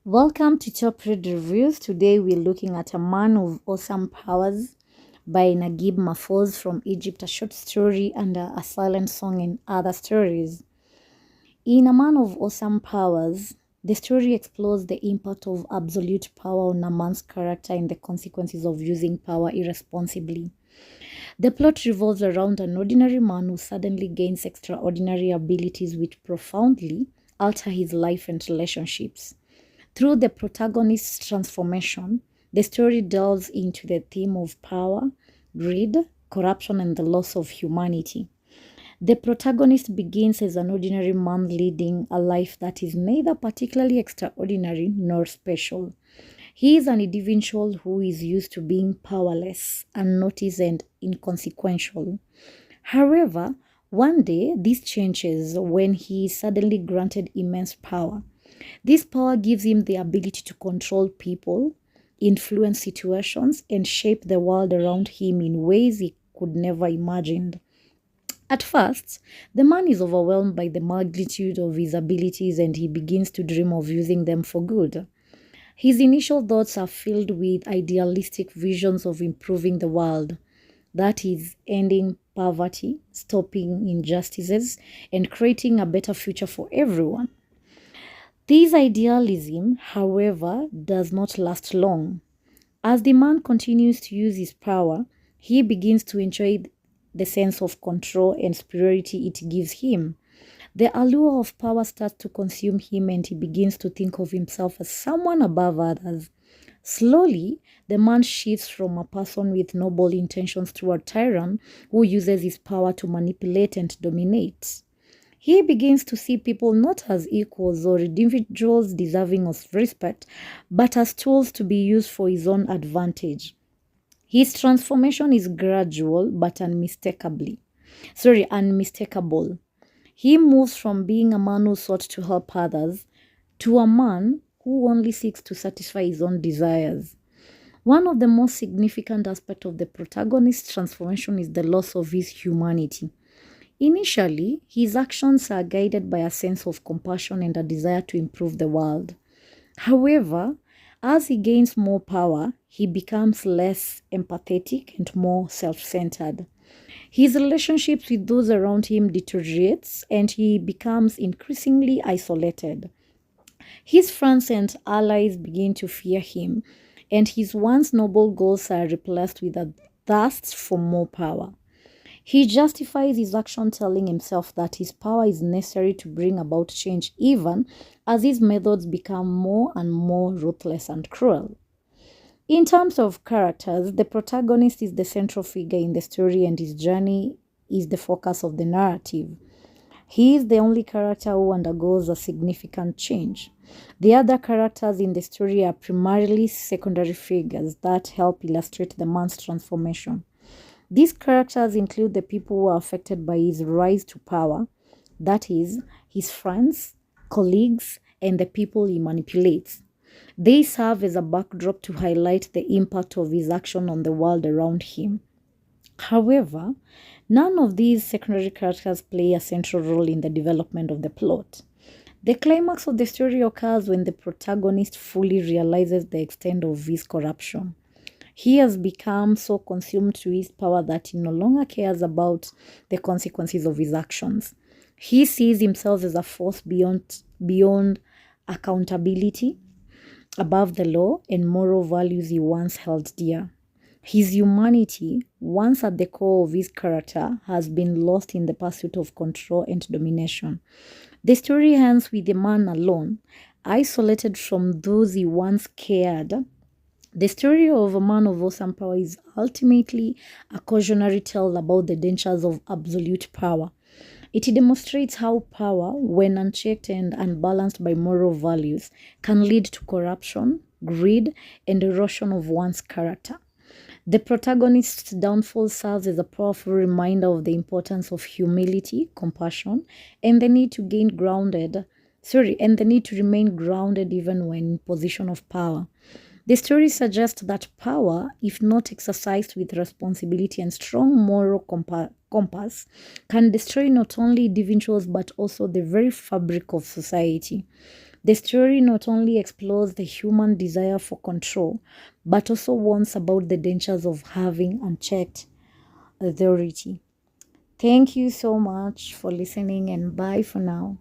Welcome to Top Read Reviews. Today we're looking at A Man of Awesome Powers by Naguib Mahfouz from Egypt, a short story and a silent song in other stories. In A Man of Awesome Powers, the story explores the impact of absolute power on a man's character and the consequences of using power irresponsibly. The plot revolves around an ordinary man who suddenly gains extraordinary abilities which profoundly alter his life and relationships. Through the protagonist's transformation, the story delves into the theme of power, greed, corruption, and the loss of humanity. The protagonist begins as an ordinary man leading a life that is neither particularly extraordinary nor special. He is an individual who is used to being powerless, unnoticed, and inconsequential. However, one day this changes when he is suddenly granted immense power. This power gives him the ability to control people, influence situations, and shape the world around him in ways he could never imagined. At first, the man is overwhelmed by the magnitude of his abilities and he begins to dream of using them for good. His initial thoughts are filled with idealistic visions of improving the world, that is, ending poverty, stopping injustices, and creating a better future for everyone. This idealism, however, does not last long. As the man continues to use his power, he begins to enjoy the sense of control and superiority it gives him. The allure of power starts to consume him and he begins to think of himself as someone above others. Slowly, the man shifts from a person with noble intentions to a tyrant who uses his power to manipulate and dominate. He begins to see people not as equals or individuals deserving of respect, but as tools to be used for his own advantage. His transformation is gradual but unmistakable. He moves from being a man who sought to help others to a man who only seeks to satisfy his own desires. One of the most significant aspects of the protagonist's transformation is the loss of his humanity. Initially, his actions are guided by a sense of compassion and a desire to improve the world. However, as he gains more power, he becomes less empathetic and more self-centered. His relationships with those around him deteriorates and he becomes increasingly isolated. His friends and allies begin to fear him, and his once noble goals are replaced with a thirst for more power. He justifies his action telling himself that his power is necessary to bring about change even as his methods become more and more ruthless and cruel. In terms of characters, the protagonist is the central figure in the story and his journey is the focus of the narrative. He is the only character who undergoes a significant change. The other characters in the story are primarily secondary figures that help illustrate the man's transformation. These characters include the people who are affected by his rise to power, that is, his friends, colleagues, and the people he manipulates. They serve as a backdrop to highlight the impact of his action on the world around him. However, none of these secondary characters play a central role in the development of the plot. The climax of the story occurs when the protagonist fully realizes the extent of his corruption. He has become so consumed to his power that he no longer cares about the consequences of his actions. He sees himself as a force beyond accountability, above the law and moral values he once held dear. His humanity, once at the core of his character, has been lost in the pursuit of control and domination. The story ends with the man alone, isolated from those he once cared. The story of A Man of Awesome Power is ultimately a cautionary tale about the dangers of absolute power. It demonstrates how power, when unchecked and unbalanced by moral values, can lead to corruption, greed, and erosion of one's character. The protagonist's downfall serves as a powerful reminder of the importance of humility, compassion, and the need to remain grounded even when in position of power. The story suggests that power, if not exercised with responsibility and strong moral compass, can destroy not only individuals but also the very fabric of society. The story not only explores the human desire for control, but also warns about the dangers of having unchecked authority. Thank you so much for listening, and bye for now.